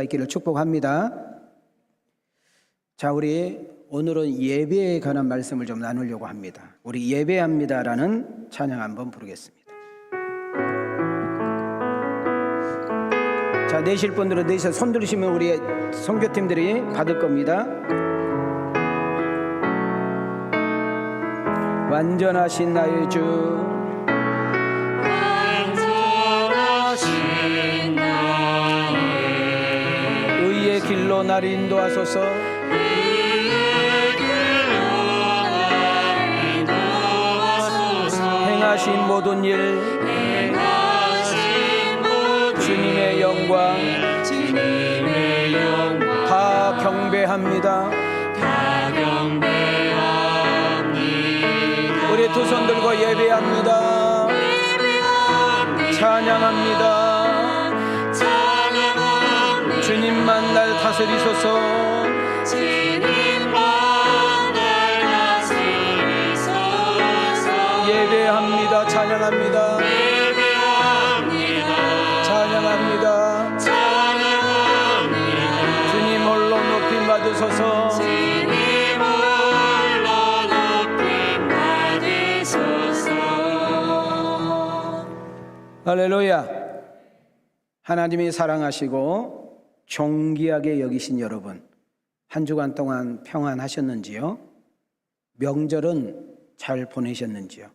은혜가 있기를 축복합니다. 자, 우리 오늘은 예배에 관한 말씀을 좀 나누려고 합니다. 우리 예배합니다라는 찬양 한번 부르겠습니다. 자, 내실 분들은 내셔 손 들으시면 우리 선교팀들이 받을 겁니다. 완전하신 나의 주, 완전하신 나의 의의 길로 날 인도하소서. 의의 길로 날 인도하소서. 행하신 모든 일 행하신 모든 주님의 영광 주님의 영광 다 경배합니다. 다 경배합니다. 우리 두 손 들고 예배합니다. 찬양합니다. 찬양합니다. 주님만 날 다스리소서. 주님만 날 다스리소서. 예배합니다. 찬양합니다. 예배합니다. 찬양합니다. 찬양합니다. 주님 홀로 높임 받으소서. 주님 홀로 높임 받으소서. 할렐루야. 하나님이 사랑하시고 존귀하게 여기신 여러분, 한 주간 동안 평안하셨는지요? 명절은 잘 보내셨는지요?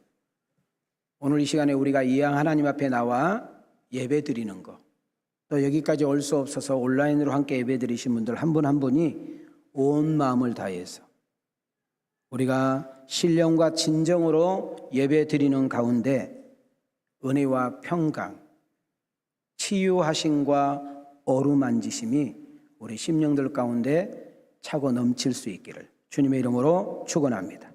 오늘 이 시간에 우리가 이왕 하나님 앞에 나와 예배 드리는 거, 또 여기까지 올 수 없어서 온라인으로 함께 예배 드리신 분들 한 분 한 분이 온 마음을 다해서 우리가 신령과 진정으로 예배 드리는 가운데 은혜와 평강, 치유하심과 어루만지심이 우리 심령들 가운데 차고 넘칠 수 있기를 주님의 이름으로 축원합니다.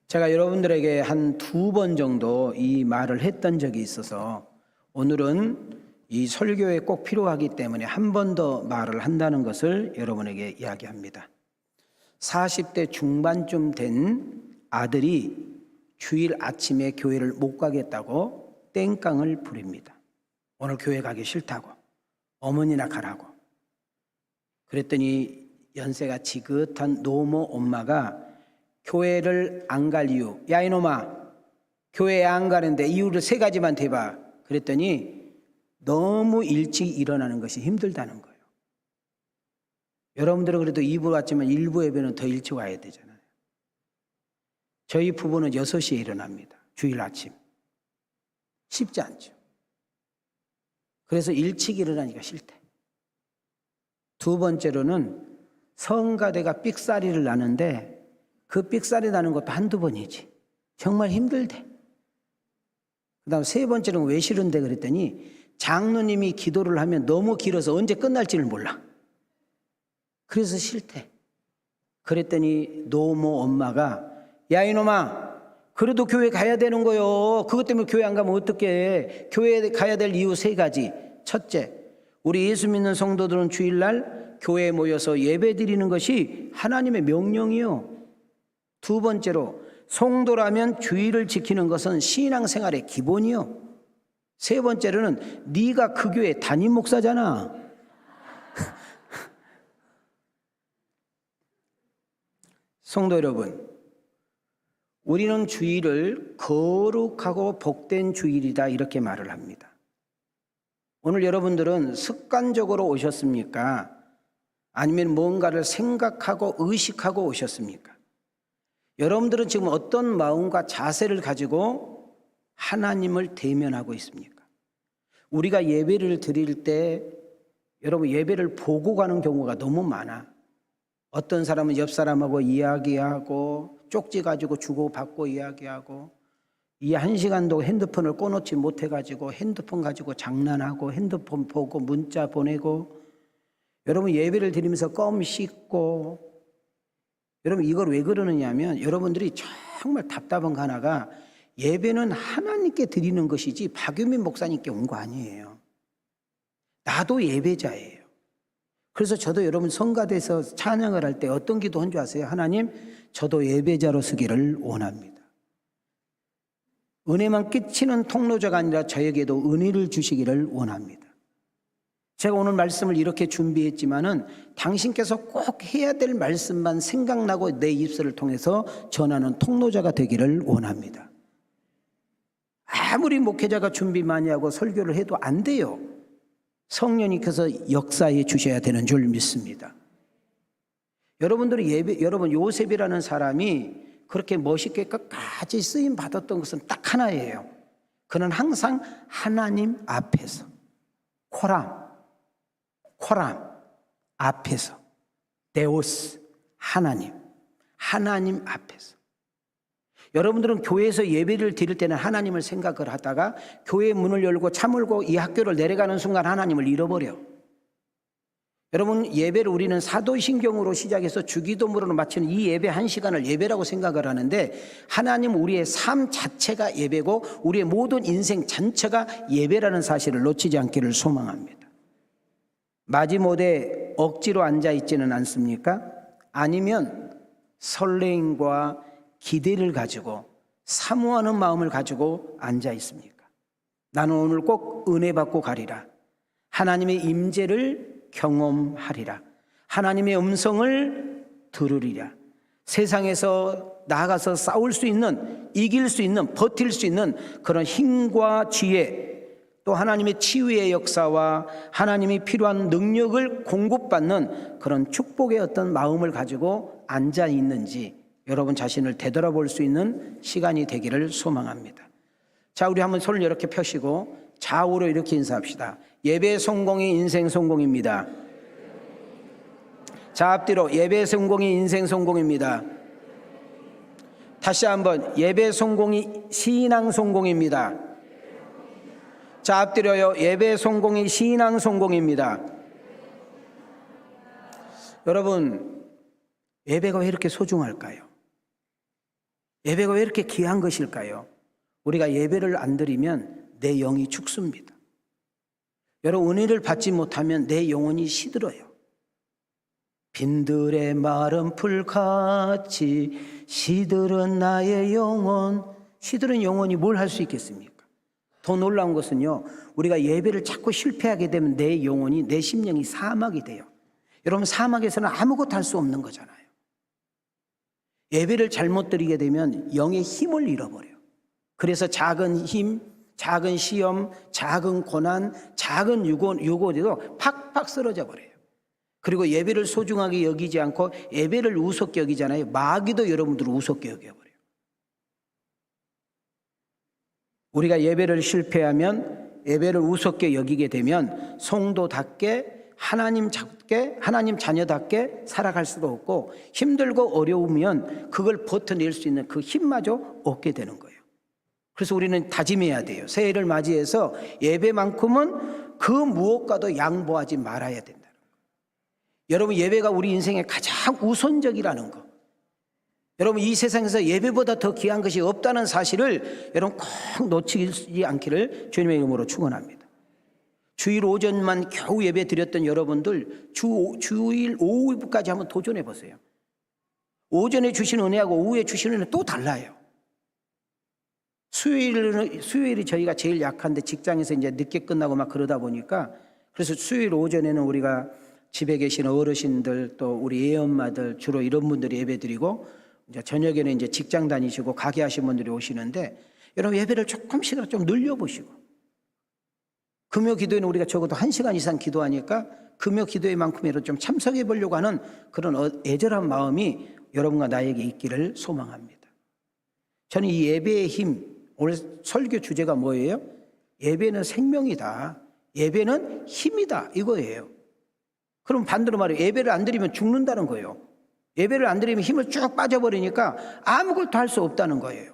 제가 여러분들에게 한 2번 정도 이 말을 했던 적이 있어서 오늘은 이 설교에 꼭 필요하기 때문에 한 번 더 말을 한다는 것을 여러분에게 이야기합니다. 40대 중반쯤 된 아들이 주일 아침에 교회를 못 가겠다고 땡깡을 부립니다. 오늘 교회 가기 싫다고, 어머니나 가라고. 그랬더니 연세가 지긋한 노모 엄마가 교회를 안 갈 이유, 야 이놈아 교회에 안 가는데 이유를 3가지만 대봐. 그랬더니 너무 일찍 일어나는 것이 힘들다는 거예요. 여러분들은 그래도 2부 왔지만 1부 예배는 더 일찍 와야 되잖아요. 저희 부부는 6시에 일어납니다. 주일 아침. 쉽지 않죠. 그래서 일찍 일어나니까 싫대. 2번째로는 성가대가 삑사리를 나는데 그 삑사리 나는 것도 한두 번이지. 정말 힘들대. 그 다음 3번째로는 왜 싫은데 그랬더니 장로님이 기도를 하면 너무 길어서 언제 끝날지를 몰라. 그래서 싫대. 그랬더니 노모 엄마가 야 이놈아 그래도 교회 가야 되는 거요. 그것 때문에 교회 안 가면 어떡해. 교회에 가야 될 이유 3가지. 첫째, 우리 예수 믿는 성도들은 주일날 교회에 모여서 예배 드리는 것이 하나님의 명령이요. 2번째로 성도라면 주일을 지키는 것은 신앙생활의 기본이요. 3번째로는 네가 그 교회 담임 목사잖아. 성도 여러분, 우리는 주일을 거룩하고 복된 주일이다 이렇게 말을 합니다. 오늘 여러분들은 습관적으로 오셨습니까? 아니면 뭔가를 생각하고 의식하고 오셨습니까? 여러분들은 지금 어떤 마음과 자세를 가지고 하나님을 대면하고 있습니까? 우리가 예배를 드릴 때 여러분 예배를 보고 가는 경우가 너무 많아. 어떤 사람은 옆 사람하고 이야기하고 쪽지 가지고 주고받고 이야기하고 이 1시간도 핸드폰을 꺼놓지 못해가지고 핸드폰 가지고 장난하고 핸드폰 보고 문자 보내고 여러분 예배를 드리면서 껌 씹고 여러분 이걸 왜 그러느냐 하면 여러분들이 정말 답답한 거 하나가 예배는 하나님께 드리는 것이지 박유민 목사님께 온 거 아니에요. 나도 예배자예요. 그래서 저도 여러분 성가대에서 찬양을 할 때 어떤 기도한 줄 아세요? 하나님 저도 예배자로 서기를 원합니다. 은혜만 끼치는 통로자가 아니라 저에게도 은혜를 주시기를 원합니다. 제가 오늘 말씀을 이렇게 준비했지만은 당신께서 꼭 해야 될 말씀만 생각나고 내 입술을 통해서 전하는 통로자가 되기를 원합니다. 아무리 목회자가 준비 많이 하고 설교를 해도 안 돼요. 성령님께서 역사해 주셔야 되는 줄 믿습니다. 여러분들이 여러분 요셉이라는 사람이 그렇게 멋있게 끝까지 쓰임 받았던 것은 딱 하나예요. 그는 항상 하나님 앞에서 코람 앞에서 데오스 하나님 앞에서. 여러분들은 교회에서 예배를 드릴 때는 하나님을 생각을 하다가 교회 문을 열고 차 몰고 이 학교를 내려가는 순간 하나님을 잃어버려. 여러분 예배를 우리는 사도신경으로 시작해서 주기도문으로 마치는 이 예배 한 시간을 예배라고 생각을 하는데 하나님은 우리의 삶 자체가 예배고 우리의 모든 인생 전체가 예배라는 사실을 놓치지 않기를 소망합니다. 마지못에 억지로 앉아있지는 않습니까? 아니면 설레임과 기대를 가지고 사모하는 마음을 가지고 앉아있습니까? 나는 오늘 꼭 은혜 받고 가리라. 하나님의 임재를 경험하리라. 하나님의 음성을 들으리라. 세상에서 나아가서 싸울 수 있는, 이길 수 있는, 버틸 수 있는 그런 힘과 지혜, 또 하나님의 치유의 역사와 하나님이 필요한 능력을 공급받는 그런 축복의 어떤 마음을 가지고 앉아 있는지 여러분 자신을 되돌아볼 수 있는 시간이 되기를 소망합니다. 자, 우리 한번 손을 이렇게 펴시고 좌우로 이렇게 인사합시다. 예배 성공이 인생 성공입니다. 자, 앞뒤로 예배 성공이 인생 성공입니다. 다시 한번 예배 성공이 신앙 성공입니다. 자, 앞뒤로요. 예배 성공이 신앙 성공입니다. 여러분, 예배가 왜 이렇게 소중할까요? 예배가 왜 이렇게 귀한 것일까요? 우리가 예배를 안 드리면 내 영이 죽습니다. 여러분, 은혜를 받지 못하면 내 영혼이 시들어요. 빈들의 마른 풀같이 시들은 나의 영혼. 시들은 영혼이 뭘 할 수 있겠습니까? 더 놀라운 것은요, 우리가 예배를 자꾸 실패하게 되면 내 영혼이, 내 심령이 사막이 돼요. 여러분, 사막에서는 아무것도 할 수 없는 거잖아요. 예배를 잘못 드리게 되면 영의 힘을 잃어버려요. 그래서 작은 힘, 작은 시험, 작은 고난, 작은 유고에도 팍팍 쓰러져 버려요. 그리고 예배를 소중하게 여기지 않고 예배를 우습게 여기잖아요. 마귀도 여러분들을 우습게 여겨버려요. 우리가 예배를 실패하면, 예배를 우습게 여기게 되면 성도답게 하나님 자녀답게 살아갈 수가 없고, 힘들고 어려우면 그걸 버텨낼 수 있는 그 힘마저 얻게 되는 거예요. 그래서 우리는 다짐해야 돼요. 새해를 맞이해서 예배만큼은 그 무엇과도 양보하지 말아야 된다는 거예요. 여러분, 예배가 우리 인생의 가장 우선적이라는 거, 여러분, 이 세상에서 예배보다 더 귀한 것이 없다는 사실을 여러분 꼭 놓치지 않기를 주님의 이름으로 축원합니다. 주일 오전만 겨우 예배 드렸던 여러분들 주일 오후까지 한번 도전해 보세요. 오전에 주신 은혜하고 오후에 주신 은혜 또 달라요. 수요일이 저희가 제일 약한데 직장에서 이제 늦게 끝나고 막 그러다 보니까, 그래서 수요일 오전에는 우리가 집에 계신 어르신들 또 우리 애엄마들 주로 이런 분들이 예배 드리고, 이제 저녁에는 이제 직장 다니시고 가게 하신 분들이 오시는데, 여러분 예배를 조금씩 좀 늘려보시고, 금요 기도에는 우리가 적어도 1시간 이상 기도하니까 금요 기도회만큼이라도 좀 참석해 보려고 하는 그런 애절한 마음이 여러분과 나에게 있기를 소망합니다. 저는 이 예배의 힘, 오늘 설교 주제가 뭐예요? 예배는 생명이다, 예배는 힘이다, 이거예요. 그럼 반대로 말해요. 예배를 안 드리면 죽는다는 거예요. 예배를 안 드리면 힘을 쭉 빠져버리니까 아무것도 할 수 없다는 거예요.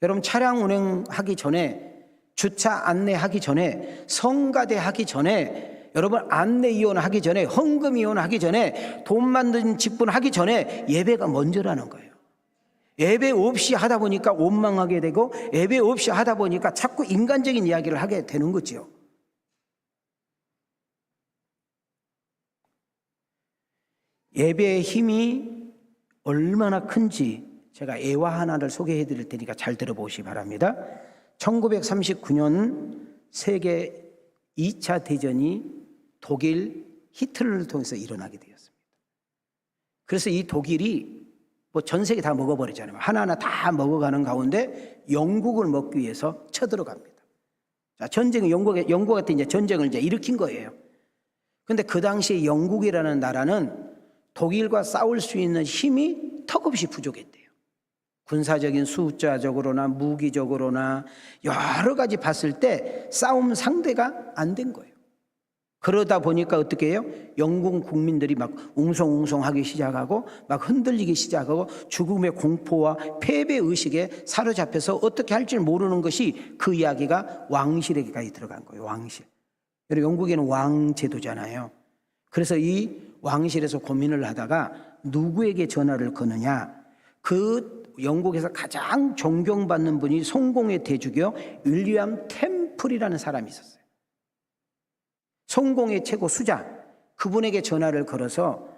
여러분, 차량 운행하기 전에, 주차 안내하기 전에, 성가대 하기 전에, 여러분 안내 이혼하기 전에, 헌금 이혼하기 전에, 돈 만든 직분 하기 전에 예배가 먼저라는 거예요. 예배 없이 하다 보니까 원망하게 되고, 예배 없이 하다 보니까 자꾸 인간적인 이야기를 하게 되는 거죠. 예배의 힘이 얼마나 큰지 제가 애화 하나를 소개해 드릴 테니까 잘 들어보시기 바랍니다. 1939년 세계 2차 대전이 독일 히틀러를 통해서 일어나게 되었습니다. 그래서 이 독일이 뭐 전 세계 다 먹어버리잖아요. 하나하나 다 먹어가는 가운데 영국을 먹기 위해서 쳐들어갑니다. 자, 전쟁은 영국한테 이제 전쟁을 이제 일으킨 거예요. 근데 그 당시에 영국이라는 나라는 독일과 싸울 수 있는 힘이 턱없이 부족했대요. 군사적인 숫자적으로나 무기적으로나 여러 가지 봤을 때 싸움 상대가 안 된 거예요. 그러다 보니까 어떻게 해요? 영국 국민들이 막 웅성웅성하기 시작하고 막 흔들리기 시작하고 죽음의 공포와 패배 의식에 사로잡혀서 어떻게 할지 모르는 것이 그 이야기가 왕실에게까지 들어간 거예요. 왕실. 여러분, 영국에는 왕제도잖아요. 그래서 이 왕실에서 고민을 하다가 누구에게 전화를 거느냐. 그 영국에서 가장 존경받는 분이 성공의 대주교 윌리엄 템플이라는 사람이 있었어요. 성공의 최고 수자, 그분에게 전화를 걸어서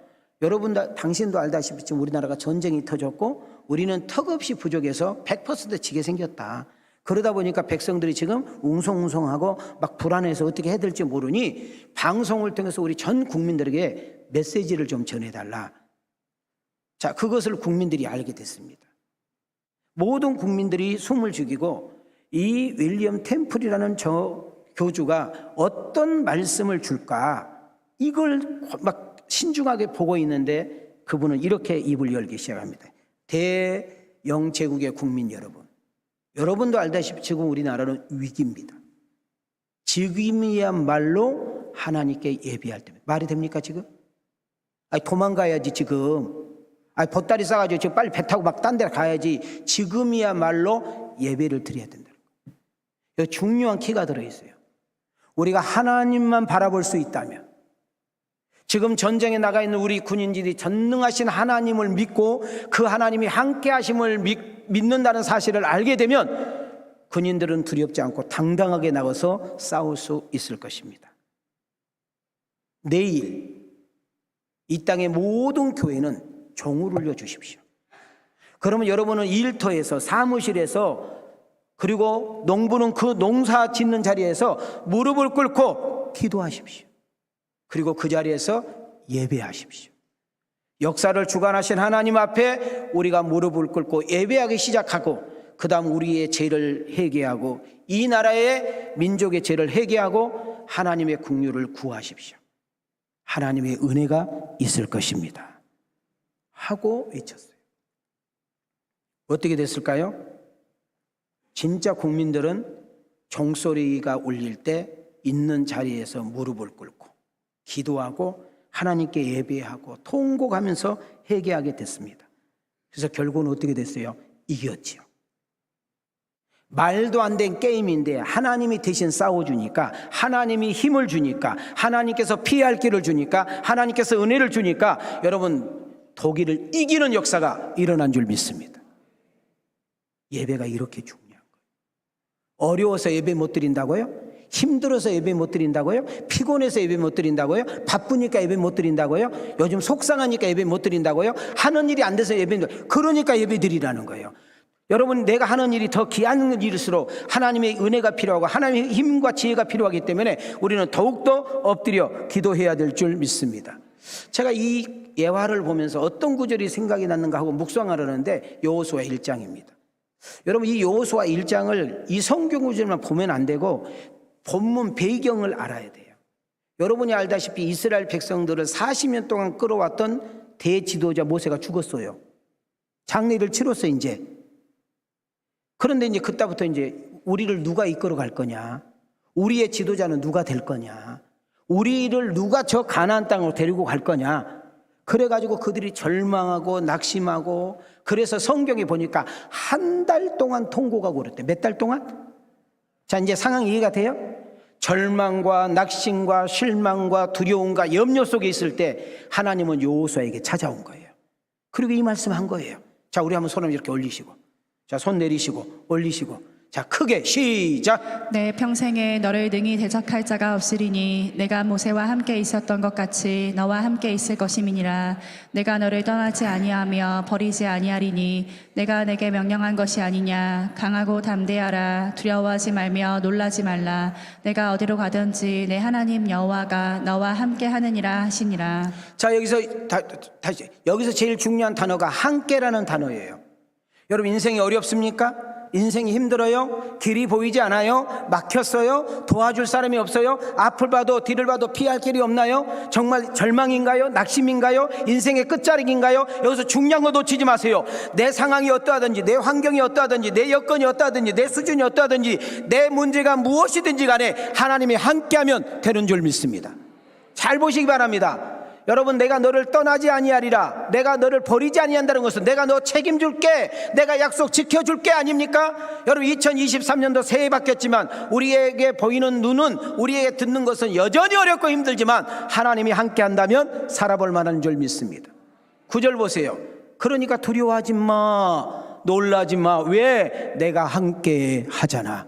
여러분 당신도 알다시피 지금 우리나라가 전쟁이 터졌고 우리는 턱없이 부족해서 100% 지게 생겼다. 그러다 보니까 백성들이 지금 웅성웅성하고 막 불안해서 어떻게 해야 될지 모르니 방송을 통해서 우리 전 국민들에게 메시지를 좀 전해달라. 자, 그것을 국민들이 알게 됐습니다. 모든 국민들이 숨을 죽이고 이 윌리엄 템플이라는 저 교주가 어떤 말씀을 줄까 이걸 막 신중하게 보고 있는데 그분은 이렇게 입을 열기 시작합니다. 대영제국의 국민 여러분, 여러분도 알다시피 지금 우리나라는 위기입니다. 지금이야말로 하나님께 예배할 때입니다. 말이 됩니까 지금? 도망가야지 지금. 보따리 싸가지고 지금 빨리 배 타고 막 딴 데 가야지. 지금이야말로 예배를 드려야 된다는 거예요. 여기 중요한 키가 들어있어요. 우리가 하나님만 바라볼 수 있다면, 지금 전쟁에 나가 있는 우리 군인들이 전능하신 하나님을 믿고 그 하나님이 함께 하심을 믿는다는 사실을 알게 되면 군인들은 두렵지 않고 당당하게 나가서 싸울 수 있을 것입니다. 내일 이 땅의 모든 교회는 종을 울려 주십시오. 그러면 여러분은 일터에서, 사무실에서, 그리고 농부는 그 농사 짓는 자리에서 무릎을 꿇고 기도하십시오. 그리고 그 자리에서 예배하십시오. 역사를 주관하신 하나님 앞에 우리가 무릎을 꿇고 예배하기 시작하고, 그 다음 우리의 죄를 회개하고 이 나라의 민족의 죄를 회개하고 하나님의 긍휼을 구하십시오. 하나님의 은혜가 있을 것입니다 하고 외쳤어요. 어떻게 됐을까요? 진짜 국민들은 종소리가 울릴 때 있는 자리에서 무릎을 꿇고 기도하고 하나님께 예배하고 통곡하면서 회개하게 됐습니다. 그래서 결국은 어떻게 됐어요? 이겼지요. 말도 안 된 게임인데 하나님이 대신 싸워주니까, 하나님이 힘을 주니까, 하나님께서 피할 길을 주니까, 하나님께서 은혜를 주니까 여러분 독일을 이기는 역사가 일어난 줄 믿습니다. 예배가 이렇게 중요한 거예요. 어려워서 예배 못 드린다고요? 힘들어서 예배 못 드린다고요? 피곤해서 예배 못 드린다고요? 바쁘니까 예배 못 드린다고요? 요즘 속상하니까 예배 못 드린다고요? 하는 일이 안 돼서 예배 못 드린다고요? 그러니까 예배 드리라는 거예요. 여러분, 내가 하는 일이 더 귀한 일일수록 하나님의 은혜가 필요하고 하나님의 힘과 지혜가 필요하기 때문에 우리는 더욱더 엎드려 기도해야 될 줄 믿습니다. 제가 이 예화를 보면서 어떤 구절이 생각이 났는가 하고 묵상하려는데 여호수아 1장입니다. 여러분, 이 여호수아 1장을 이 성경 구절만 보면 안 되고 본문 배경을 알아야 돼요. 여러분이 알다시피 이스라엘 백성들을 40년 동안 끌어왔던 대지도자 모세가 죽었어요. 장례를 치렀어 이제. 그런데 이제 그때부터 이제 우리를 누가 이끌어 갈 거냐, 우리의 지도자는 누가 될 거냐, 우리를 누가 저 가나안 땅으로 데리고 갈 거냐. 그래가지고 그들이 절망하고 낙심하고, 그래서 성경에 보니까 한 달 동안 통곡하고 그랬대. 몇 달 동안? 자, 이제 상황 이해가 돼요? 절망과 낙심과 실망과 두려움과 염려 속에 있을 때 하나님은 여호수아에게 찾아온 거예요. 그리고 이 말씀 한 거예요. 자, 우리 한번 손을 이렇게 올리시고, 자, 손 내리시고 올리시고, 자, 크게 시작. 내 평생에 너를 능히 대적할 자가 없으리니 내가 모세와 함께 있었던 것 같이 너와 함께 있을 것임이니라. 내가 너를 떠나지 아니하며 버리지 아니하리니 내가 내게 명령한 것이 아니냐. 강하고 담대하라. 두려워하지 말며 놀라지 말라. 내가 어디로 가든지 내 하나님 여호와가 너와 함께 하느니라 하시니라. 자, 다시 여기서 제일 중요한 단어가 함께라는 단어예요. 여러분, 인생이 어렵습니까? 인생이 힘들어요? 길이 보이지 않아요? 막혔어요? 도와줄 사람이 없어요? 앞을 봐도 뒤를 봐도 피할 길이 없나요? 정말 절망인가요? 낙심인가요? 인생의 끝자락인가요? 여기서 중요한 거 놓치지 마세요. 내 상황이 어떠하든지, 내 환경이 어떠하든지, 내 여건이 어떠하든지, 내 수준이 어떠하든지, 내 문제가 무엇이든지 간에 하나님이 함께하면 되는 줄 믿습니다. 잘 보시기 바랍니다. 여러분, 내가 너를 떠나지 아니하리라, 내가 너를 버리지 아니한다는 것은 내가 너 책임줄게, 내가 약속 지켜줄게 아닙니까? 여러분, 2023년도 새해 바뀌었지만 우리에게 보이는 눈은, 우리에게 듣는 것은 여전히 어렵고 힘들지만 하나님이 함께 한다면 살아볼 만한 줄 믿습니다. 9절 보세요. 그러니까 두려워하지 마, 놀라지 마. 왜? 내가 함께 하잖아.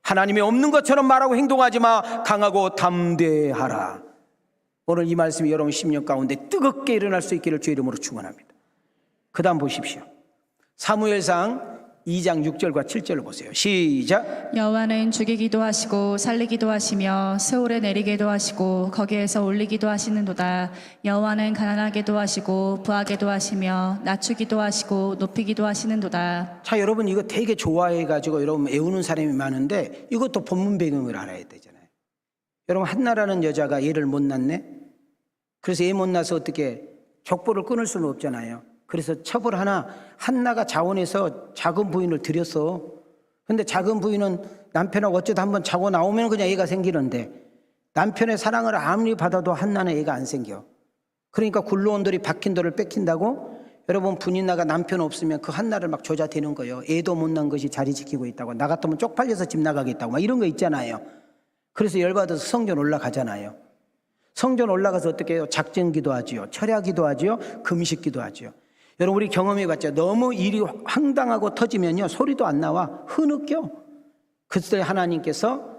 하나님이 없는 것처럼 말하고 행동하지 마. 강하고 담대하라. 오늘 이 말씀이 여러분 심령 가운데 뜨겁게 일어날 수 있기를 주의 이름으로 축원합니다. 그 다음 보십시오. 사무엘상 2장 6절과 7절을 보세요. 시작. 여호와는 죽이기도 하시고 살리기도 하시며 스올에 내리게도 하시고 거기에서 올리기도 하시는도다. 여호와는 가난하게도 하시고 부하게도 하시며 낮추기도 하시고 높이기도 하시는도다. 자, 여러분, 이거 되게 좋아해가지고 여러분 애우는 사람이 많은데 이것도 본문 배경을 알아야 되잖아요. 여러분, 한나라는 여자가 얘를 못 낳네. 그래서 얘 못 낳아서 어떻게 족보를 끊을 수는 없잖아요. 그래서 첩을 하나, 한나가 자원해서 작은 부인을 들였어. 근데 작은 부인은 남편하고 어쩌다 한번 자고 나오면 그냥 애가 생기는데 남편의 사랑을 아무리 받아도 한나는 애가 안 생겨. 그러니까 굴러온 돌이 박힌 돌을 뺏긴다고. 여러분, 분인나가 남편 없으면 그 한나를 막 조자대는 거예요. 애도 못 낳은 것이 자리 지키고 있다고, 나 같으면 쪽팔려서 집 나가겠다고, 막 이런 거 있잖아요. 그래서 열받아서 성전 올라가잖아요. 성전 올라가서 어떻게 해요? 작전기도 하지요, 철야기도 하지요, 금식기도 하지요. 여러분, 우리 경험해봤죠. 너무 일이 황당하고 터지면요 소리도 안 나와, 흐느껴. 그때 하나님께서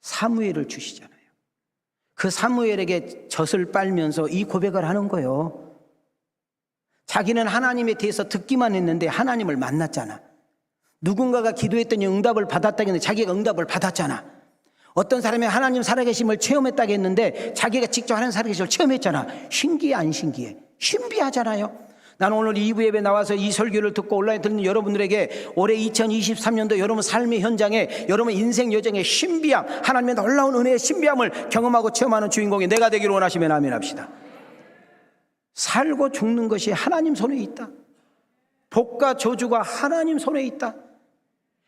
사무엘을 주시잖아요. 그 사무엘에게 젖을 빨면서 이 고백을 하는 거예요. 자기는 하나님에 대해서 듣기만 했는데 하나님을 만났잖아. 누군가가 기도했더니 응답을 받았다겠는데 자기가 응답을 받았잖아. 어떤 사람이 하나님 살아계심을 체험했다겠는데 자기가 직접 하나님 살아계심을 체험했잖아. 신기해 안 신기해? 신비하잖아요. 나는 오늘 2부 예배 나와서 이 설교를 듣고 온라인 듣는 여러분들에게 올해 2023년도 여러분 삶의 현장에, 여러분 인생 여정의 신비함, 하나님의 놀라운 은혜의 신비함을 경험하고 체험하는 주인공이 내가 되기를 원하시면 아멘 합시다. 살고 죽는 것이 하나님 손에 있다. 복과 저주가 하나님 손에 있다.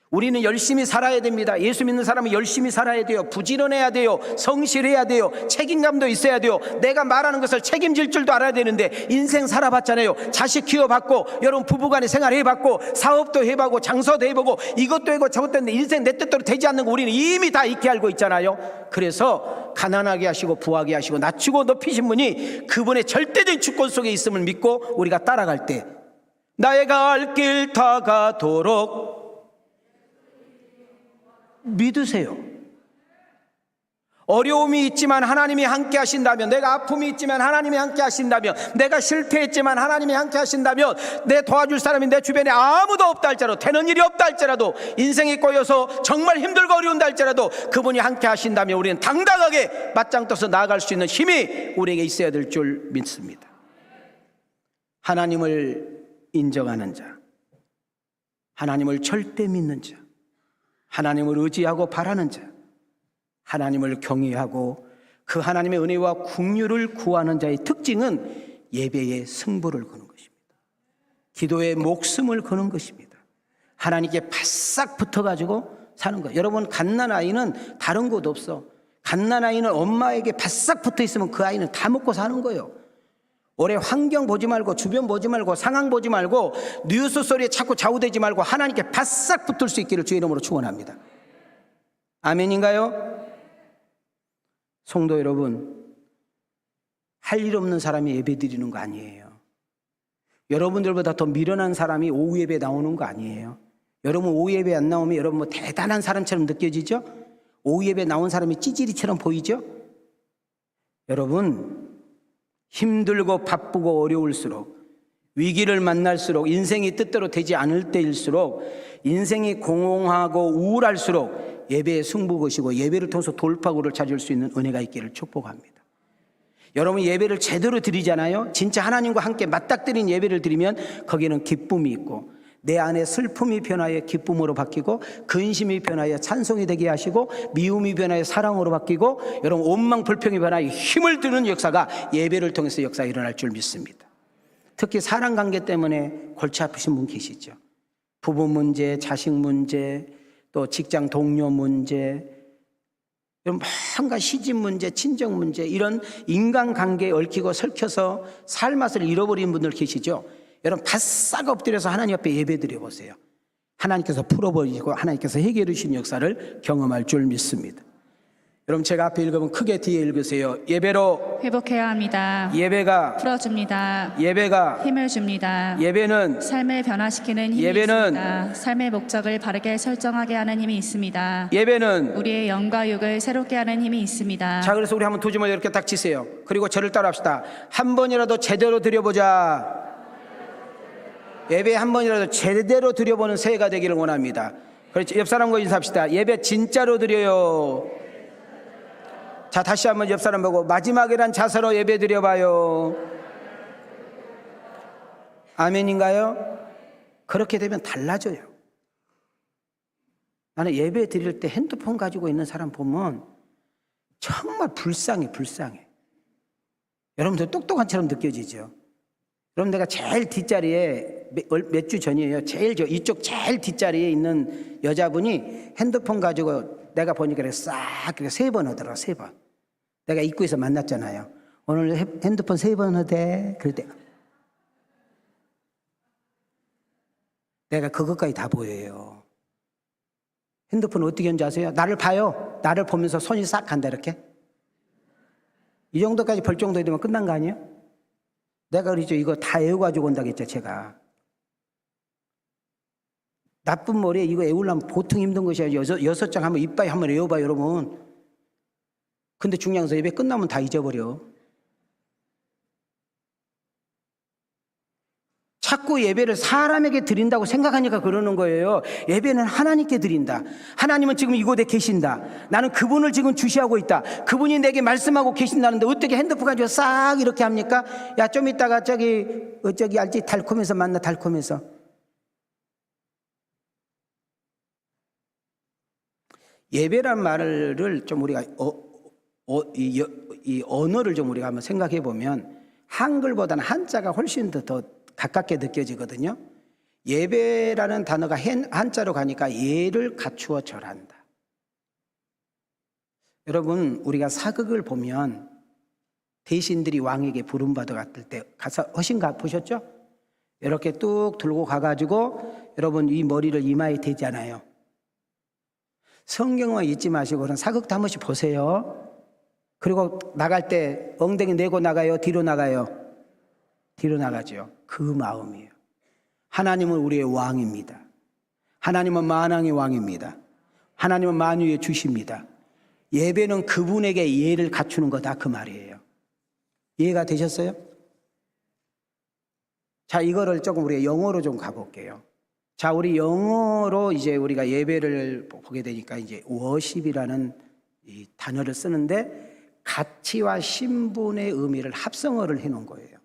우리는 열심히 살아야 됩니다. 예수 믿는 사람은 열심히 살아야 돼요. 부지런해야 돼요. 성실해야 돼요. 책임감도 있어야 돼요. 내가 말하는 것을 책임질 줄도 알아야 되는데 인생 살아봤잖아요. 자식 키워봤고, 여러분 부부간에 생활해봤고, 사업도 해보고, 장사도 해보고, 이것도 해고 저것도 했는데 인생 내 뜻대로 되지 않는 거 우리는 이미 다 익히 알고 있잖아요. 그래서 가난하게 하시고 부하게 하시고 낮추고 높이신 분이 그분의 절대적인 주권 속에 있음을 믿고 우리가 따라갈 때, 나의 갈 길 다 가도록 믿으세요. 어려움이 있지만 하나님이 함께 하신다면, 내가 아픔이 있지만 하나님이 함께 하신다면, 내가 실패했지만 하나님이 함께 하신다면, 내 도와줄 사람이 내 주변에 아무도 없다 할지라도, 되는 일이 없다 할지라도, 인생이 꼬여서 정말 힘들고 어려운다 할지라도 그분이 함께 하신다면 우리는 당당하게 맞짱 떠서 나아갈 수 있는 힘이 우리에게 있어야 될 줄 믿습니다. 하나님을 인정하는 자, 하나님을 절대 믿는 자, 하나님을 의지하고 바라는 자, 하나님을 경외하고 그 하나님의 은혜와 긍휼을 구하는 자의 특징은 예배에 승부를 거는 것입니다. 기도에 목숨을 거는 것입니다. 하나님께 바싹 붙어가지고 사는 거예요. 여러분, 갓난아이는 다른 곳 없어. 갓난아이는 엄마에게 바싹 붙어 있으면 그 아이는 다 먹고 사는 거예요. 올해 환경 보지 말고, 주변 보지 말고, 상황 보지 말고, 뉴스 소리에 자꾸 좌우되지 말고 하나님께 바싹 붙을 수 있기를 주의 이름으로 축원합니다. 아멘인가요? 성도 여러분, 할 일 없는 사람이 예배 드리는 거 아니에요. 여러분들보다 더 미련한 사람이 오후 예배 나오는 거 아니에요. 여러분 오후 예배 안 나오면 여러분 뭐 대단한 사람처럼 느껴지죠? 오후 예배 나온 사람이 찌질이처럼 보이죠? 여러분 힘들고 바쁘고 어려울수록 위기를 만날수록 인생이 뜻대로 되지 않을 때일수록 인생이 공허하고 우울할수록 예배의 승부것이고 예배를 통해서 돌파구를 찾을 수 있는 은혜가 있기를 축복합니다. 여러분 예배를 제대로 드리잖아요. 진짜 하나님과 함께 맞닥뜨린 예배를 드리면 거기는 기쁨이 있고 내 안에 슬픔이 변하여 기쁨으로 바뀌고 근심이 변하여 찬송이 되게 하시고 미움이 변하여 사랑으로 바뀌고 여러분 원망 불평이 변하여 힘을 드는 역사가 예배를 통해서 역사가 일어날 줄 믿습니다. 특히 사랑관계 때문에 골치 아프신 분 계시죠. 부부 문제, 자식 문제, 또 직장 동료 문제, 뭔가 시집 문제, 친정 문제, 이런 인간관계에 얽히고 설켜서 삶맛을 잃어버린 분들 계시죠. 여러분 바싹 엎드려서 하나님 앞에 예배 드려보세요. 하나님께서 풀어버리고 하나님께서 해결해 주신 역사를 경험할 줄 믿습니다. 여러분 제가 앞에 읽으면 크게 뒤에 읽으세요. 예배로 회복해야 합니다. 예배가 풀어줍니다. 예배가 힘을 줍니다. 예배는 삶을 변화시키는 힘이 예배는 있습니다. 삶의 목적을 바르게 설정하게 하는 힘이 있습니다. 예배는 우리의 영과 육을 새롭게 하는 힘이 있습니다. 자 그래서 우리 한번 두 주먹 이렇게 딱 치세요. 그리고 저를 따라합시다. 한 번이라도 제대로 드려보자. 예배 한 번이라도 제대로 드려보는 새해가 되기를 원합니다. 그렇지. 옆 사람과 인사합시다. 예배 진짜로 드려요. 자 다시 한번 옆 사람 보고 마지막이란 자세로 예배 드려봐요. 아멘인가요? 그렇게 되면 달라져요. 나는 예배 드릴 때 핸드폰 가지고 있는 사람 보면 정말 불쌍해. 여러분들 똑똑한 처럼 느껴지죠. 여러분 내가 제일 뒷자리에 몇 주 전이에요. 이쪽 제일 뒷자리에 있는 여자분이 핸드폰 가지고 내가 보니까 싹 3번 하더라고. 3번. 내가 입구에서 만났잖아요. 오늘 핸드폰 3번 하대. 그럴 때 내가 그것까지 다 보여요. 핸드폰 어떻게 하는지 아세요? 나를 봐요. 나를 보면서 손이 싹 간다 이렇게. 이 정도까지 볼 정도 되면 끝난 거 아니에요? 내가 그러죠. 이거 다 애워가지고 온다겠죠 제가. 나쁜 머리에 이거 애우려면 보통 힘든 것이 아니라 6장 한번 이빨 한번 애워봐요 여러분. 근데 중요한 것은 예배 끝나면 다 잊어버려. 자꾸 예배를 사람에게 드린다고 생각하니까 그러는 거예요. 예배는 하나님께 드린다. 하나님은 지금 이곳에 계신다. 나는 그분을 지금 주시하고 있다. 그분이 내게 말씀하고 계신다는데 어떻게 핸드폰 가지고 싹 이렇게 합니까? 야, 좀 이따가 저기 알지? 달콤해서 만나. 달콤해서. 예배란 말을 좀 우리가 이 언어를 좀 우리가 한번 생각해 보면 한글보다는 한자가 훨씬 더 가깝게 느껴지거든요. 예배라는 단어가 한자로 가니까 예를 갖추어 절한다. 여러분 우리가 사극을 보면 대신들이 왕에게 부름받아 갔을 때 가서 허신가 보셨죠? 이렇게 뚝 들고 가가지고 여러분 이 머리를 이마에 대잖아요. 성경만 잊지 마시고 그런 사극도 한 번씩 보세요. 그리고 나갈 때 엉덩이 내고 나가요? 뒤로 나가요? 뒤로 나가죠. 그 마음이에요. 하나님은 우리의 왕입니다. 하나님은 만왕의 왕입니다. 하나님은 만유의 주십니다. 예배는 그분에게 예를 갖추는 거다 그 말이에요. 이해가 되셨어요? 자, 이거를 조금 우리가 영어로 좀 가볼게요. 자, 우리 영어로 이제 우리가 예배를 보게 되니까 이제 worship이라는 이 단어를 쓰는데 가치와 신분의 의미를 합성어를 해놓은 거예요.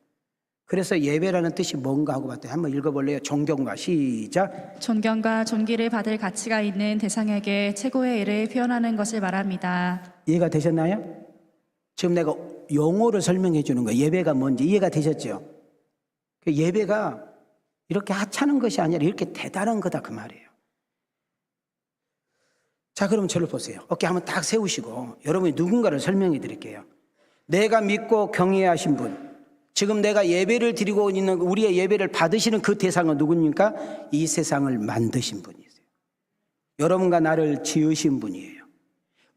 그래서 예배라는 뜻이 뭔가 하고 봤더니 한번 읽어볼래요? 존경과 시작. 존경과 존귀를 받을 가치가 있는 대상에게 최고의 예를 표현하는 것을 말합니다. 이해가 되셨나요? 지금 내가 용어를 설명해 주는 거예요. 예배가 뭔지 이해가 되셨죠? 예배가 이렇게 하찮은 것이 아니라 이렇게 대단한 거다 그 말이에요. 자, 그럼 저를 보세요. 어깨 한번 딱 세우시고 여러분이 누군가를 설명해 드릴게요. 내가 믿고 경외하신 분, 지금 내가 예배를 드리고 있는 우리의 예배를 받으시는 그 대상은 누굽니까? 이 세상을 만드신 분이세요. 여러분과 나를 지으신 분이에요.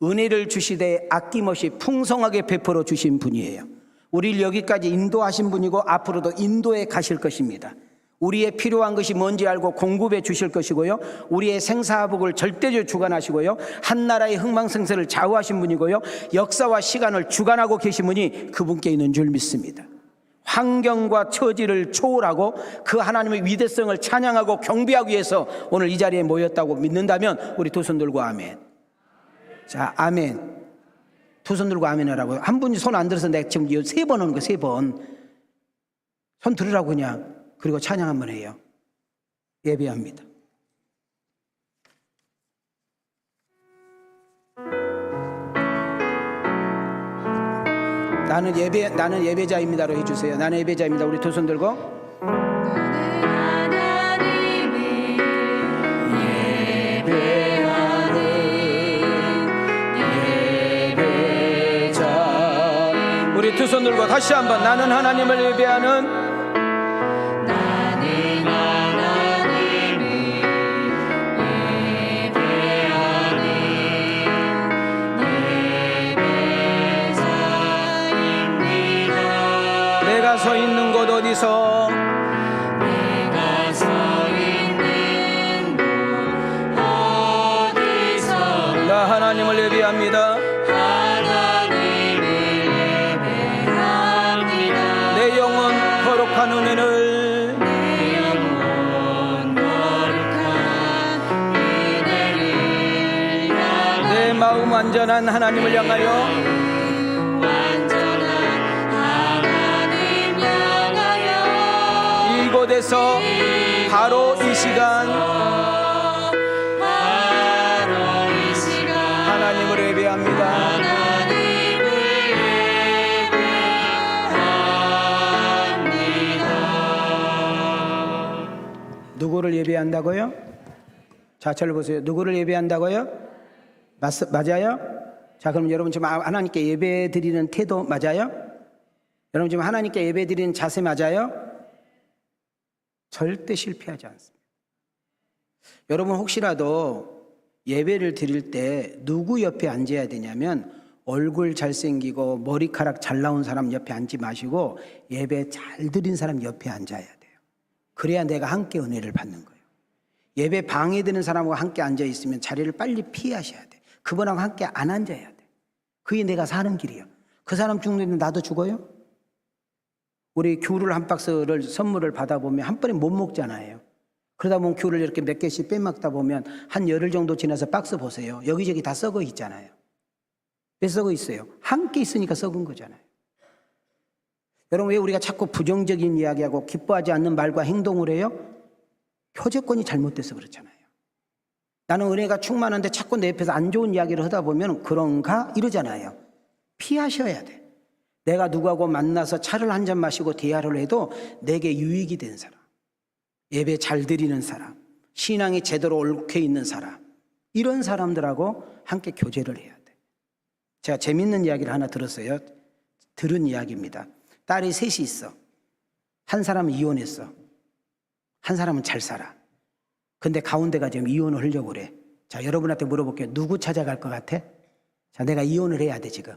은혜를 주시되 아낌없이 풍성하게 베풀어 주신 분이에요. 우리를 여기까지 인도하신 분이고 앞으로도 인도해 가실 것입니다. 우리의 필요한 것이 뭔지 알고 공급해 주실 것이고요, 우리의 생사화복을 절대적으로 주관하시고요, 한 나라의 흥망성쇠를 좌우하신 분이고요, 역사와 시간을 주관하고 계신 분이 그분께 있는 줄 믿습니다. 환경과 처지를 초월하고 그 하나님의 위대성을 찬양하고 경배하기 위해서 오늘 이 자리에 모였다고 믿는다면 우리 두 손 들고 아멘. 자, 아멘. 두 손 들고 아멘 하라고요. 한 분이 손 안 들어서 내가 지금 3번 하는 거, 3번. 손 들으라고 그냥. 그리고 찬양 한번 해요. 예배합니다. 나는 예배자입니다로 해주세요. 나는 예배자입니다. 우리 두 손 들고. 예배자. 우리 두 손 들고 다시 한번 나는 하나님을 예배하는 내가 서 있는 곳 어디서 내가 서 있는 곳 어디서 나 하나님을 예배합니다. 하나님을 예배합니다. 내 영혼 거룩한 은혜를 내 영혼 거룩한 은혜를 내 마음 완전한 하나님을 향하여 이곳에서 바로 이 시간 하나님을 예배합니다. 누구를 예배한다고요? 자, 저를 보세요. 누구를 예배한다고요? 맞아요? 자, 그럼 여러분 지금 하나님께 예배 드리는 태도 맞아요? 여러분 지금 하나님께 예배 드리는 자세 맞아요? 절대 실패하지 않습니다. 여러분 혹시라도 예배를 드릴 때 누구 옆에 앉아야 되냐면 얼굴 잘생기고 머리카락 잘 나온 사람 옆에 앉지 마시고 예배 잘 드린 사람 옆에 앉아야 돼요. 그래야 내가 함께 은혜를 받는 거예요. 예배 방해되는 사람하고 함께 앉아 있으면 자리를 빨리 피하셔야 돼. 그분하고 함께 안 앉아야 돼. 그게 내가 사는 길이에요. 그 사람 죽는데 나도 죽어요? 우리 귤을 한 박스를 선물을 받아보면 한 번에 못 먹잖아요. 그러다 보면 귤을 이렇게 몇 개씩 빼먹다 보면 한 열흘 정도 지나서 박스 보세요. 여기저기 다 썩어 있잖아요. 왜 썩어 있어요? 함께 있으니까 썩은 거잖아요. 여러분 왜 우리가 자꾸 부정적인 이야기하고 기뻐하지 않는 말과 행동을 해요? 표제권이 잘못돼서 그렇잖아요. 나는 은혜가 충만한데 자꾸 내 옆에서 안 좋은 이야기를 하다 보면 그런가? 이러잖아요. 피하셔야 돼. 내가 누구하고 만나서 차를 한 잔 마시고 대화를 해도 내게 유익이 된 사람, 예배 잘 드리는 사람, 신앙이 제대로 옳게 있는 사람, 이런 사람들하고 함께 교제를 해야 돼. 제가 재밌는 이야기를 하나 들었어요. 들은 이야기입니다. 딸이 셋이 있어. 한 사람은 이혼했어. 한 사람은 잘 살아. 근데 가운데가 지금 이혼을 하려고 그래. 자, 여러분한테 물어볼게요. 누구 찾아갈 것 같아? 자, 내가 이혼을 해야 돼 지금.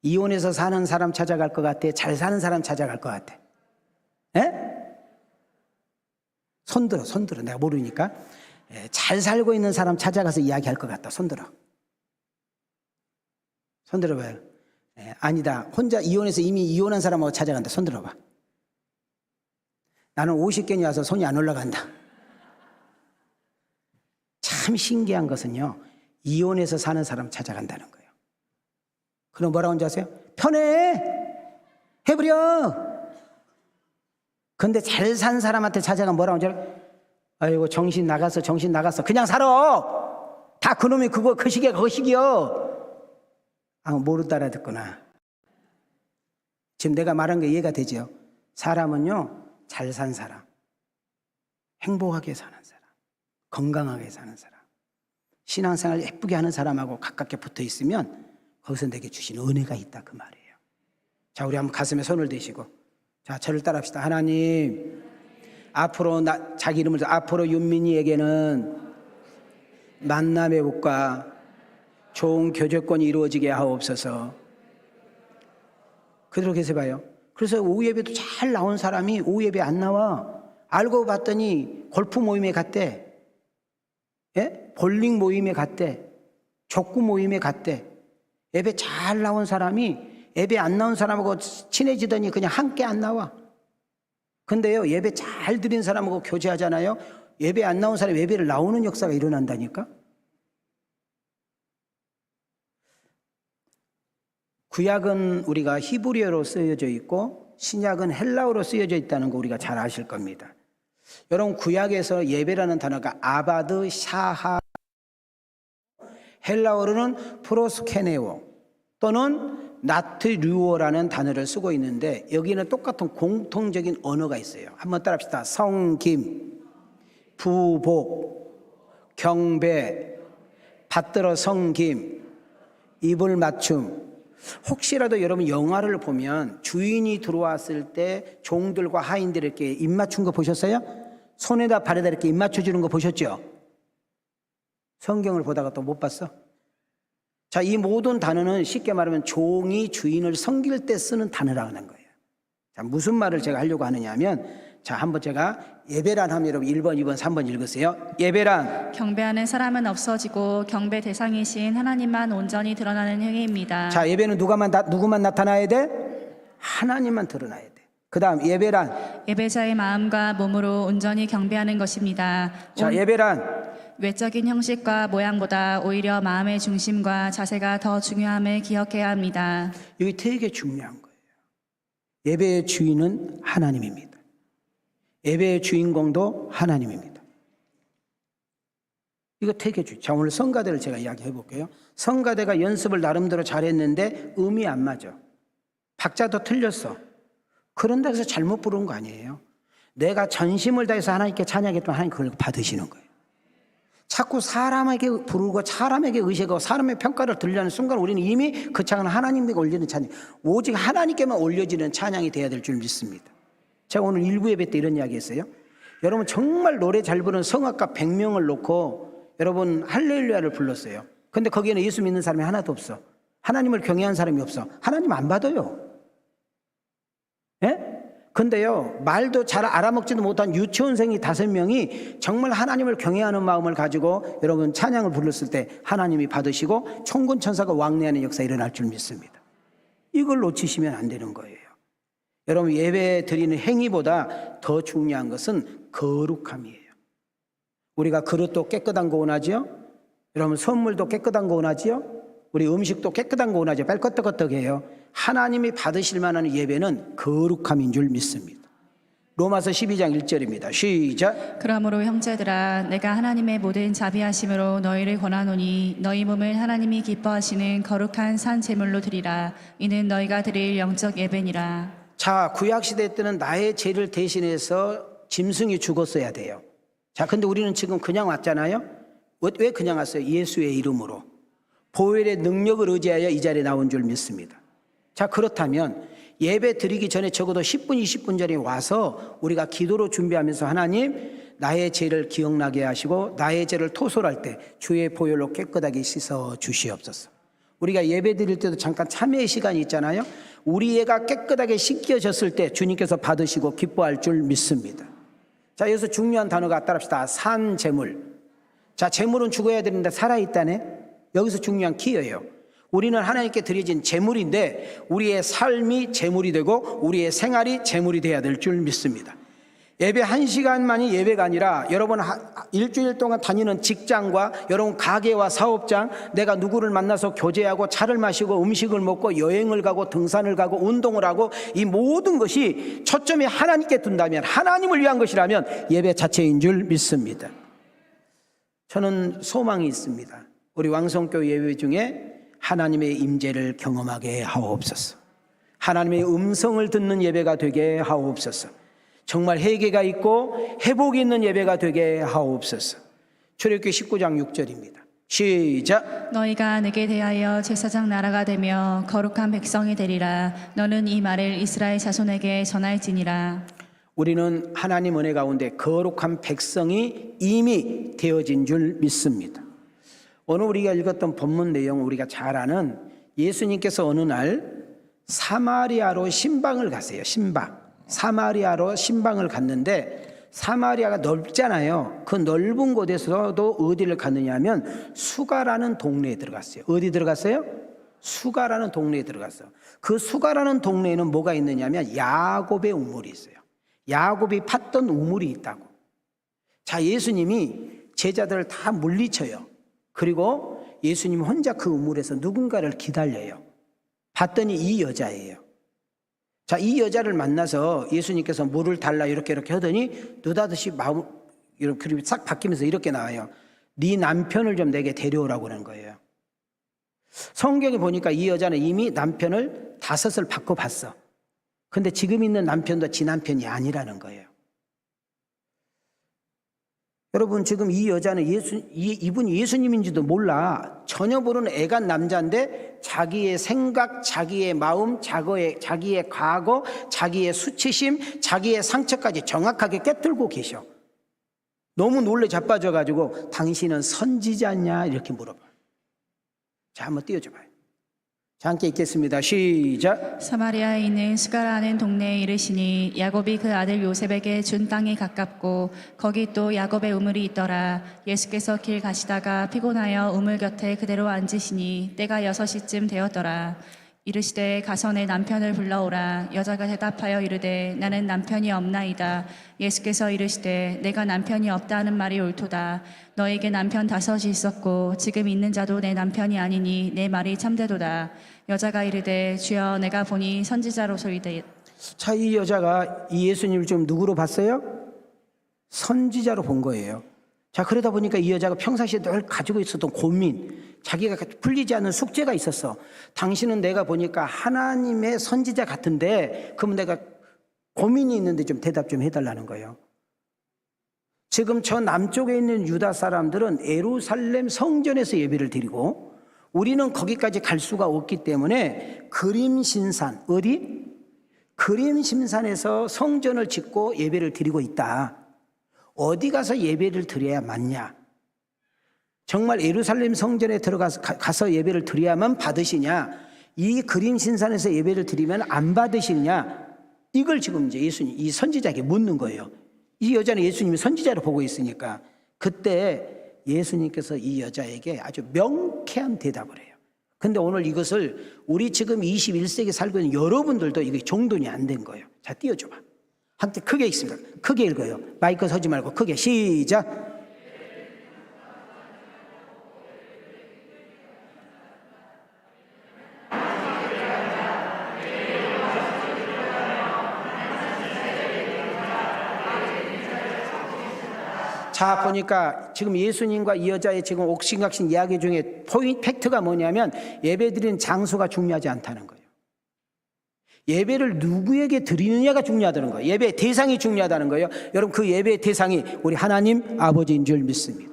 이혼해서 사는 사람 찾아갈 것 같아? 잘 사는 사람 찾아갈 것 같아? 에? 손들어. 내가 모르니까. 잘 살고 있는 사람 찾아가서 이야기할 것 같다. 손들어봐요. 아니다. 혼자 이혼해서 이미 이혼한 사람하고 찾아간다. 손들어봐. 나는 50견이 와서 손이 안 올라간다. 참 신기한 것은요, 이혼해서 사는 사람 찾아간다는 거예요. 그럼 뭐라고 하는지 아세요? 편해! 해버려! 근데 잘 산 사람한테 찾아가면 뭐라고 하는지 알아요? 아이고, 정신 나갔어. 그냥 살아! 다 그놈이 그 시기야, 그 시기요! 아, 모르 따라 듣구나. 지금 내가 말한 게 이해가 되죠? 사람은요, 잘 산 사람, 행복하게 사는 사람, 건강하게 사는 사람, 신앙생활 예쁘게 하는 사람하고 가깝게 붙어 있으면 거기서 내게 주신 은혜가 있다, 그 말이에요. 자, 우리 한번 가슴에 손을 대시고, 자, 저를 따라합시다. 하나님, 앞으로 자기 이름을 앞으로 윤민이에게는 만남의 복과 좋은 교제권이 이루어지게 하옵소서. 그대로 계세요 봐요. 그래서 오후 예배도 잘 나온 사람이 오후 예배 안 나와. 알고 봤더니 골프 모임에 갔대. 예? 볼링 모임에 갔대. 족구 모임에 갔대. 예배 잘 나온 사람이 예배 안 나온 사람하고 친해지더니 그냥 함께 안 나와. 근데요, 예배 잘 드린 사람하고 교제하잖아요. 예배 안 나온 사람이 예배를 나오는 역사가 일어난다니까. 구약은 우리가 히브리어로 쓰여져 있고 신약은 헬라어로 쓰여져 있다는 거 우리가 잘 아실 겁니다. 여러분, 구약에서 예배라는 단어가 아바드, 샤하, 헬라어로는 프로스케네오 또는 나트류어라는 단어를 쓰고 있는데 여기는 똑같은 공통적인 언어가 있어요. 한번 따라합시다. 성김, 부복, 경배, 받들어 성김, 입을 맞춤. 혹시라도 여러분 영화를 보면 주인이 들어왔을 때 종들과 하인들이 이렇게 입 맞춘 거 보셨어요? 손에다 발에다 이렇게 입 맞춰주는 거 보셨죠? 성경을 보다가 또 못 봤어? 자, 이 모든 단어는 쉽게 말하면 종이 주인을 섬길 때 쓰는 단어라는 거예요. 자, 무슨 말을 제가 하려고 하느냐 하면, 자, 한번 제가 예배란 하면 여러분 1번, 2번, 3번 읽으세요. 예배란. 경배하는 사람은 없어지고 경배 대상이신 하나님만 온전히 드러나는 행위입니다. 자, 예배는 누구만 나타나야 돼? 하나님만 드러나야 돼. 그 다음 예배란. 예배자의 마음과 몸으로 온전히 경배하는 것입니다. 자, 예배란. 외적인 형식과 모양보다 오히려 마음의 중심과 자세가 더 중요함을 기억해야 합니다. 이게 되게 중요한 거예요. 예배의 주인은 하나님입니다. 예배의 주인공도 하나님입니다. 이거 되게 중요해요. 자, 오늘 성가대를 제가 이야기해 볼게요. 성가대가 연습을 나름대로 잘했는데 음이 안 맞아. 박자도 틀렸어. 그런다고 해서 잘못 부른 거 아니에요. 내가 전심을 다해서 하나님께 찬양했던 하나님 그걸 받으시는 거예요. 자꾸 사람에게 부르고 사람에게 의식하고 사람의 평가를 들려는 순간 우리는 이미 그 찬양은 하나님에게 올리는 찬양, 오직 하나님께만 올려지는 찬양이 돼야 될 줄 믿습니다. 제가 오늘 일부 예배 때 이런 이야기 했어요. 여러분 정말 노래 잘 부르는 성악가 100명을 놓고 여러분 할렐루야를 불렀어요. 근데 거기에는 예수 믿는 사람이 하나도 없어. 하나님을 경외하는 사람이 없어. 하나님 안 받아요. 예? 근데요, 말도 잘 알아먹지도 못한 유치원생이 5명이 정말 하나님을 경외하는 마음을 가지고 여러분 찬양을 불렀을 때 하나님이 받으시고 천군 천사가 왕래하는 역사 일어날 줄 믿습니다. 이걸 놓치시면 안 되는 거예요. 여러분, 예배 드리는 행위보다 더 중요한 것은 거룩함이에요. 우리가 그릇도 깨끗한 거 원하지요? 여러분, 선물도 깨끗한 거 원하지요? 우리 음식도 깨끗한 거 원하죠? 빨리 끄떡끄떡해요. 하나님이 받으실 만한 예배는 거룩함인 줄 믿습니다. 로마서 12장 1절입니다. 시작. 그러므로 형제들아, 내가 하나님의 모든 자비하심으로 너희를 권하노니 너희 몸을 하나님이 기뻐하시는 거룩한 산 제물로 드리라. 이는 너희가 드릴 영적 예배니라. 자, 구약시대 때는 나의 죄를 대신해서 짐승이 죽었어야 돼요. 자, 근데 우리는 지금 그냥 왔잖아요. 왜 그냥 왔어요? 예수의 이름으로. 보혈의 능력을 의지하여 이 자리에 나온 줄 믿습니다. 자, 그렇다면 예배 드리기 전에 적어도 10분, 20분 전에 와서 우리가 기도로 준비하면서 하나님, 나의 죄를 기억나게 하시고 나의 죄를 토설할 때 주의 보혈로 깨끗하게 씻어 주시옵소서. 우리가 예배 드릴 때도 잠깐 참회의 시간이 있잖아요. 우리 애가 깨끗하게 씻겨졌을 때 주님께서 받으시고 기뻐할 줄 믿습니다. 자, 여기서 중요한 단어가 따라합시다. 산 제물. 자, 제물은 죽어야 되는데 살아있다네. 여기서 중요한 키예요. 우리는 하나님께 드려진 제물인데 우리의 삶이 제물이 되고 우리의 생활이 제물이 돼야 될 줄 믿습니다. 예배 1시간만이 예배가 아니라 여러분 일주일 동안 다니는 직장과 여러분 가게와 사업장, 내가 누구를 만나서 교제하고 차를 마시고 음식을 먹고 여행을 가고 등산을 가고 운동을 하고 이 모든 것이 초점이 하나님께 둔다면, 하나님을 위한 것이라면 예배 자체인 줄 믿습니다. 저는 소망이 있습니다. 우리 왕성교회 예배 중에 하나님의 임재를 경험하게 하옵소서. 하나님의 음성을 듣는 예배가 되게 하옵소서. 정말 회개가 있고 회복이 있는 예배가 되게 하옵소서. 출애굽기 19장 6절입니다. 시작. 너희가 내게 대하여 제사장 나라가 되며 거룩한 백성이 되리라. 너는 이 말을 이스라엘 자손에게 전할지니라. 우리는 하나님 은혜 가운데 거룩한 백성이 이미 되어진 줄 믿습니다. 오늘 우리가 읽었던 본문 내용 우리가 잘 아는, 예수님께서 어느 날 사마리아로 신방을 가세요. 신방. 사마리아로 신방을 갔는데 사마리아가 넓잖아요. 그 넓은 곳에서도 어디를 갔느냐 하면 수가라는 동네에 들어갔어요. 어디 들어갔어요? 수가라는 동네에 들어갔어요. 그 수가라는 동네에는 뭐가 있느냐 하면 야곱의 우물이 있어요. 야곱이 팠던 우물이 있다고. 자, 예수님이 제자들을 다 물리쳐요. 그리고 예수님 혼자 그 우물에서 누군가를 기다려요. 봤더니 이 여자예요. 자, 이 여자를 만나서 예수님께서 물을 달라 이렇게 하더니 느닷없이 마음 그리고 싹 바뀌면서 이렇게 나와요. 네 남편을 좀 내게 데려오라고 그러는 거예요. 성경에 보니까 이 여자는 이미 남편을 5을 바꿔봤어. 근데 지금 있는 남편도 지 남편이 아니라는 거예요. 여러분, 지금 이 여자는 이분이 예수님인지도 몰라. 전혀 모르는 애간 남자인데 자기의 생각, 자기의 마음, 자기의 과거, 자기의 수치심, 자기의 상처까지 정확하게 꿰뚫고 계셔. 너무 놀래 자빠져가지고 당신은 선지자냐 이렇게 물어봐. 자, 한번 띄워줘봐요. 자, 함께 읽겠습니다. 시작. 사마리아에 있는 수가라는 동네에 이르시니 야곱이 그 아들 요셉에게 준 땅이 가깝고 거기 또 야곱의 우물이 있더라. 예수께서 길 가시다가 피곤하여 우물 곁에 그대로 앉으시니 때가 6시쯤 되었더라. 이르시되 가서 내 남편을 불러오라. 여자가 대답하여 이르되 나는 남편이 없나이다. 예수께서 이르시되 내가 남편이 없다 하는 말이 옳도다. 너에게 남편 5이 있었고 지금 있는 자도 내 남편이 아니니 내 말이 참되도다. 여자가 이르되 주여 내가 보니 선지자로소이다. 자, 이 여자가 이 예수님을 좀 누구로 봤어요? 선지자로 본 거예요. 자, 그러다 보니까 이 여자가 평상시에 늘 가지고 있었던 고민, 자기가 풀리지 않는 숙제가 있었어. 당신은 내가 보니까 하나님의 선지자 같은데 그러면 내가 고민이 있는데 좀 대답 좀 해달라는 거예요. 지금 저 남쪽에 있는 유다 사람들은 예루살렘 성전에서 예배를 드리고 우리는 거기까지 갈 수가 없기 때문에 그림신산, 어디? 그림신산에서 성전을 짓고 예배를 드리고 있다. 어디 가서 예배를 드려야 맞냐? 정말 예루살렘 성전에 가서 예배를 드려야만 받으시냐? 이 그림신산에서 예배를 드리면 안 받으시냐? 이걸 지금 이제 예수님, 이 선지자에게 묻는 거예요. 이 여자는 예수님이 선지자로 보고 있으니까 그때 예수님께서 이 여자에게 아주 명쾌한 대답을 해요. 근데 오늘 이것을 우리 지금 21세기 살고 있는 여러분들도 이게 정돈이 안 된 거예요. 자, 띄워줘봐. 함께 크게 읽습니다. 크게 읽어요. 마이크 서지 말고 크게. 시작. 자, 보니까 지금 예수님과 이 여자의 지금 옥신각신 이야기 중에 팩트가 뭐냐면 예배드리는 장소가 중요하지 않다는 거예요. 예배를 누구에게 드리느냐가 중요하다는 거예요. 예배의 대상이 중요하다는 거예요. 여러분, 그 예배의 대상이 우리 하나님 아버지인 줄 믿습니다.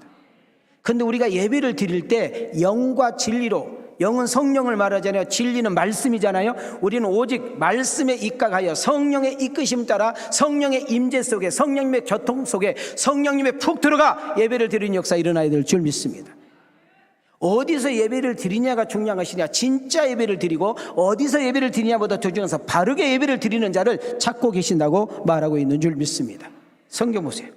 근데 우리가 예배를 드릴 때 영과 진리로, 영은 성령을 말하잖아요. 진리는 말씀이잖아요. 우리는 오직 말씀에 입각하여 성령의 이끄심 따라 성령의 임재 속에, 성령님의 교통 속에, 성령님의 푹 들어가 예배를 드리는 역사 일어나야 될 줄 믿습니다. 어디서 예배를 드리냐가 중요한 것이냐, 진짜 예배를 드리고 어디서 예배를 드리냐보다 더 중요해서 바르게 예배를 드리는 자를 찾고 계신다고 말하고 있는 줄 믿습니다. 성경 보세요.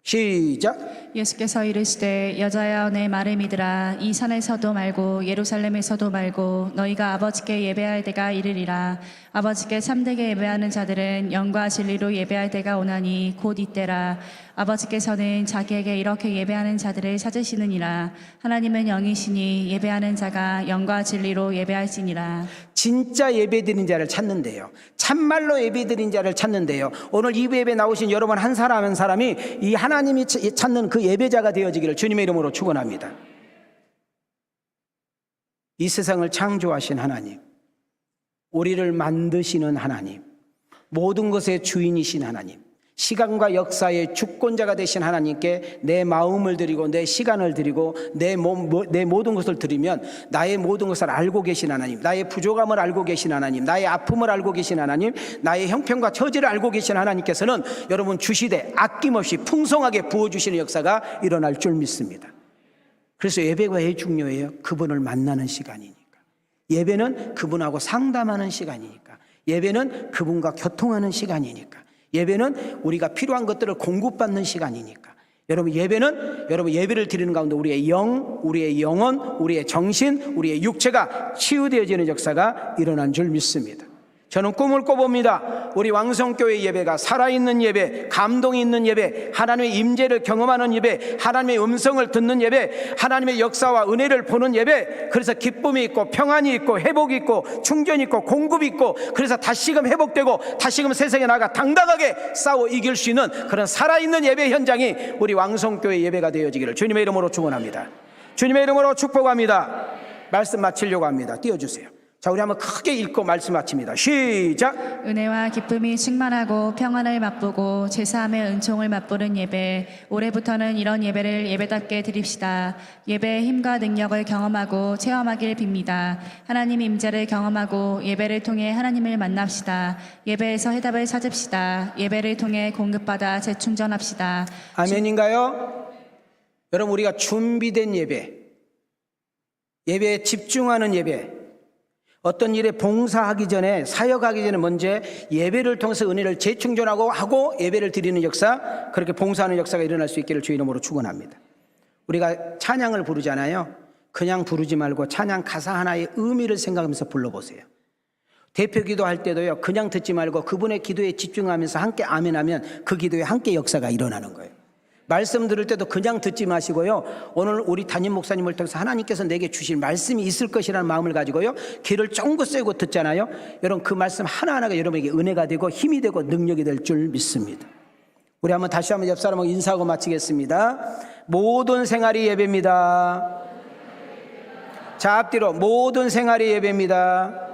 시작. 예수께서 이르시되 여자여 내 말을 믿으라. 이 산에서도 말고 예루살렘에서도 말고 너희가 아버지께 예배할 때가 이르리라. 아버지께 참되게 예배하는 자들은 영과 진리로 예배할 때가 오나니 곧 이때라. 아버지께서는 자기에게 이렇게 예배하는 자들을 찾으시느니라. 하나님은 영이시니 예배하는 자가 영과 진리로 예배할지니라. 진짜 예배드린 자를 찾는데요. 참말로 예배드린 자를 찾는데요. 오늘 이 예배 나오신 여러분 한 사람 한 사람이 이 하나님이 찾는 그 예배자가 되어지기를 주님의 이름으로 축원합니다. 이 세상을 창조하신 하나님, 우리를 만드시는 하나님, 모든 것의 주인이신 하나님, 시간과 역사의 주권자가 되신 하나님께 내 마음을 드리고 내 시간을 드리고 내 모든 것을 드리면 나의 모든 것을 알고 계신 하나님, 나의 부족함을 알고 계신 하나님, 나의 아픔을 알고 계신 하나님, 나의 형편과 처지를 알고 계신 하나님께서는 여러분 주시되 아낌없이 풍성하게 부어주시는 역사가 일어날 줄 믿습니다. 그래서 예배가 왜 중요해요? 그분을 만나는 시간이니까. 예배는 그분하고 상담하는 시간이니까. 예배는 그분과 교통하는 시간이니까. 예배는 우리가 필요한 것들을 공급받는 시간이니까. 여러분 예배는 여러분 예배를 드리는 가운데 우리의 영, 우리의 영혼, 우리의 정신, 우리의 육체가 치유되어지는 역사가 일어난 줄 믿습니다. 저는 꿈을 꿔봅니다. 우리 왕성교회 예배가 살아있는 예배, 감동이 있는 예배, 하나님의 임재를 경험하는 예배, 하나님의 음성을 듣는 예배, 하나님의 역사와 은혜를 보는 예배. 그래서 기쁨이 있고 평안이 있고 회복이 있고 충전이 있고 공급이 있고, 그래서 다시금 회복되고 다시금 세상에 나가 당당하게 싸워 이길 수 있는 그런 살아있는 예배 현장이 우리 왕성교회 예배가 되어지기를 주님의 이름으로 축원합니다. 주님의 이름으로 축복합니다. 말씀 마치려고 합니다. 띄워주세요. 자, 우리 한번 크게 읽고 말씀 마칩니다. 시작. 은혜와 기쁨이 충만하고 평안을 맛보고 제사함의 은총을 맛보는 예배. 올해부터는 이런 예배를 예배답게 드립시다. 예배의 힘과 능력을 경험하고 체험하길 빕니다. 하나님 임재를 경험하고 예배를 통해 하나님을 만납시다. 예배에서 해답을 찾읍시다. 예배를 통해 공급받아 재충전합시다. 아멘인가요? 여러분, 우리가 준비된 예배, 예배에 집중하는 예배, 어떤 일에 봉사하기 전에, 사역하기 전에 먼저 예배를 통해서 은혜를 재충전하고 예배를 드리는 역사, 그렇게 봉사하는 역사가 일어날 수 있기를 주의 이름으로 축원합니다. 우리가 찬양을 부르잖아요. 그냥 부르지 말고 찬양 가사 하나의 의미를 생각하면서 불러보세요. 대표 기도할 때도요, 그냥 듣지 말고 그분의 기도에 집중하면서 함께 아멘하면 그 기도에 함께 역사가 일어나는 거예요. 말씀 들을 때도 그냥 듣지 마시고요, 오늘 우리 담임 목사님을 통해서 하나님께서 내게 주실 말씀이 있을 것이라는 마음을 가지고요, 귀를 쫑긋 세우고 듣잖아요. 여러분, 그 말씀 하나하나가 여러분에게 은혜가 되고 힘이 되고 능력이 될 줄 믿습니다. 우리 한번 다시 한번 옆 사람하고 인사하고 마치겠습니다. 모든 생활이 예배입니다. 자, 앞뒤로 모든 생활이 예배입니다.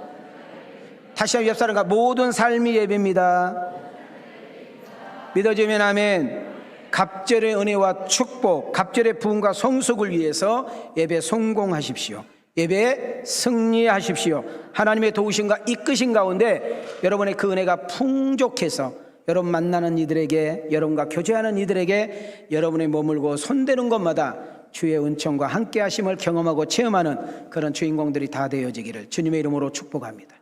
다시 한번 옆 사람과 모든 삶이 예배입니다. 믿어지면 아멘. 갑절의 은혜와 축복, 갑절의 부흥과 성숙을 위해서 예배 성공하십시오. 예배에 승리하십시오. 하나님의 도우심과 이끄신 가운데 여러분의 그 은혜가 풍족해서 여러분 만나는 이들에게, 여러분과 교제하는 이들에게 여러분의 머물고 손대는 것마다 주의 은총과 함께 하심을 경험하고 체험하는 그런 주인공들이 다 되어지기를 주님의 이름으로 축복합니다.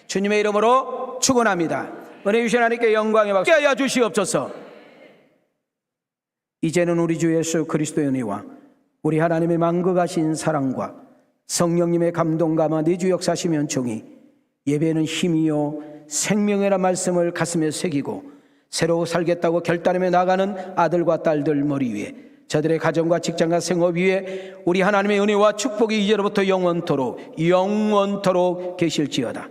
주님의 이름으로 축원합니다. 은혜 주신 하나님께 영광의 박수 하여 주시옵소서. 이제는 우리 주 예수 그리스도의 은혜와 우리 하나님의 만극하신 사랑과 성령님의 감동감화 내주 역사하시며 은총이, 예배는 힘이요 생명이라는 말씀을 가슴에 새기고 새로 살겠다고 결단하며 나가는 아들과 딸들 머리 위에, 저들의 가정과 직장과 생업 위에 우리 하나님의 은혜와 축복이 이제로부터 영원토록 계실지어다.